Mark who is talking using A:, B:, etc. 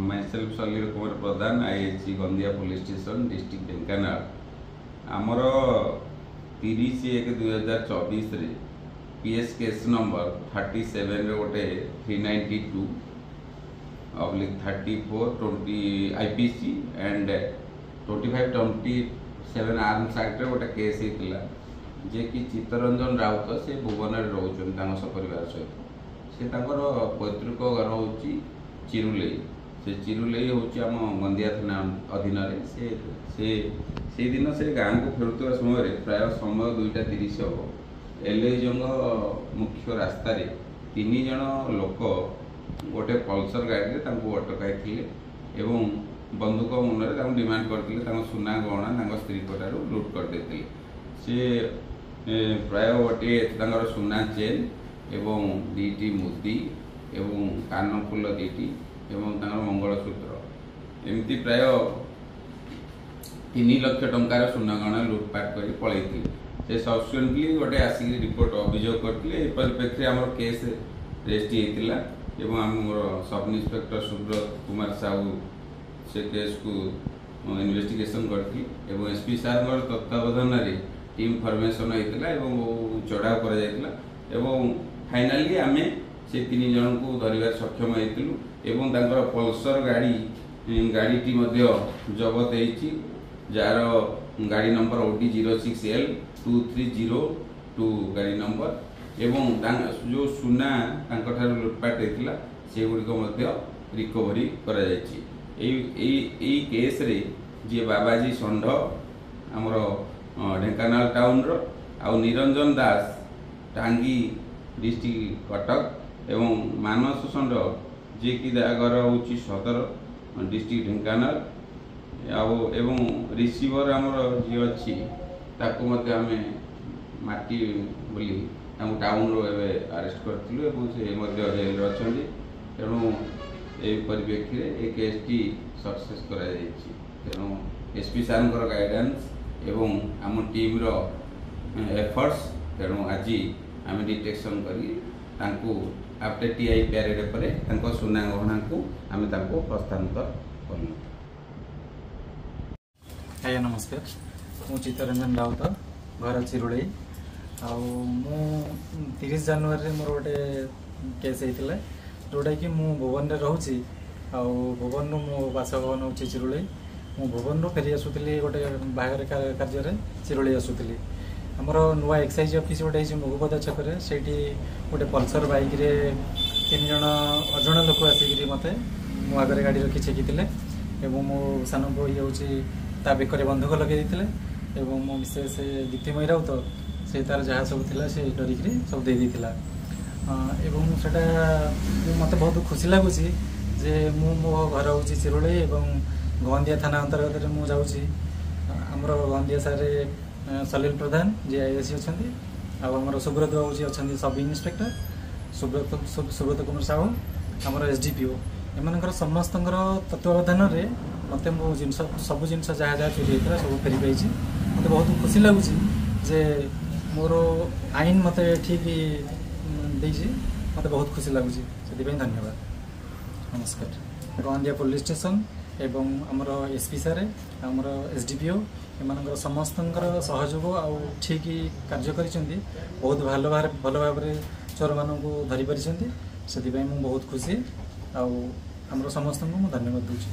A: myself Salir Kumar Pradhan, IHC Gondia Police Station, District Dhenkanal. आमर 30/1/2024 PS case number 37 गोटे 392/34 IPC and 2527 arms act गोटे case होता जे कि चित्तरंजन राउत से भुवन रोचन सपरिवार सहित से पैतृक घर हूँ चिरुले से चिरुले हूँ आम गंदिया थाना अधीन से दिन से गाँव को फेरुवा समय प्राय समय 2:30 हम एलएजंग मुख्य रास्त 3 जन लोक गोटे पल्सर गाड़ी में अटकाई एवं बंदूक मुनरे डिमांड करते सुना गहना स्त्री ठार लुट करदे सी प्राय गोटे सुना चेन एवं 2टी मुदी एवं कानफुल 2टी एवं मंगलसूत्र एमती प्राय 3 लाख टंकार सुना गहना लुटपाट कर पलि से सब्सिक्वेंटली गोटे आसिक रिपोर्ट अभियोग करते परिप्रेक्षी आम केस रेजिस्ट्री होता एवं आम सब इन्स्पेक्टर सुब्रत कुमार साहू से केस को इन्वेस्टिगेशन करती एवं एसपी सार तत्वावधान टीम फॉर्मेशन होता चढ़ाव कर फाइनाली आम से 3 जन को धरवार सक्षम होइतिलु एवं तांकर पल्सर गाड़ी जबत होती जार गाड़ी नंबर OD 06L 2302 गाड़ी नंबर एवं जो सुना लुटपाट होता से गुड़िक रिकवरी कर केस रे जी बाबाजी षंढ आमर ढेंकानाल टाउन आउ निरंजन दास टांगी डिस्ट्रिक्ट कटक एवं मानस षंढ जी की घर हूँ सदर डिस्ट्रिक्ट ढेंकानाल एवं रिसीवर आमर जी अच्छी ताकू आम माटी बोली टाउन अरेस्ट करूँ से जेल अच्छा तेणु ये परिप्रेक्षी ये केस टी सक्सेस कर तेणु एसपी सार गाइडेंस एवं आम टीम एफर्ट्स तेणु आज आम डिटेक्शन करी आफ्टर TI पैरेड पर सुना गहना को आम हस्तांतर कलु।
B: आज्ञा नमस्कार मु चित्तरंजन राउत घर चिरुड़े मु 30 जनवरी मोर गोटे केस होता जोटा कि मु भुवन रोचे भुवन मो बासभवन हूँ चिरुड़े मु भुवन फेरी आसुली गोटे बाहर कार्य चिरुड़े आसुली आमर नुआ एक्साइज ऑफिस गोटे मुगुपदा छक से गोटे पल्सर बाइक रे 3 जन अजण लोक आसिक मत मो आगे गाड़ी रखी छेकिले मो सान पु ये हूँ ता बेकर बंधुक लगे मो मिसेस दीप्तिमयी राउत से तार जहाँ सब थिला से डरिक सब दे देथिला एवं सेटा मत बहुत खुशी लगुच जे मो घर हूँ चिरुड़े एवं गंदिया थाना अंतर्गत मु जाऊँगी आमर गंदिया सारे सलील प्रधान जी ISC अच्छा आमर सुब्रत बाबू जी अच्छा सब इन्स्पेक्टर सुब्रत कुमार साहू आमर SDPO एमनकर समस्त तत्वावधान मत मो जिन सब जिन जहाँ जहाँ चोरी होता सब फेरी पाई मत बहुत खुशी लगुच जे मोर आईन मत ठीक मत बहुत खुशी लगुच से धन्यवाद नमस्कार। गंदिया पुलिस स्टेशन एवं आमर एसपी सारे आमर SDPO एमनकर समस्त सहयोग आउ ठीक कार्य करिसेंती बहुत भल भाव चोर मानक धरी पारिसेंती से बहुत खुशी आमर समस्त धन्यवाद दूची।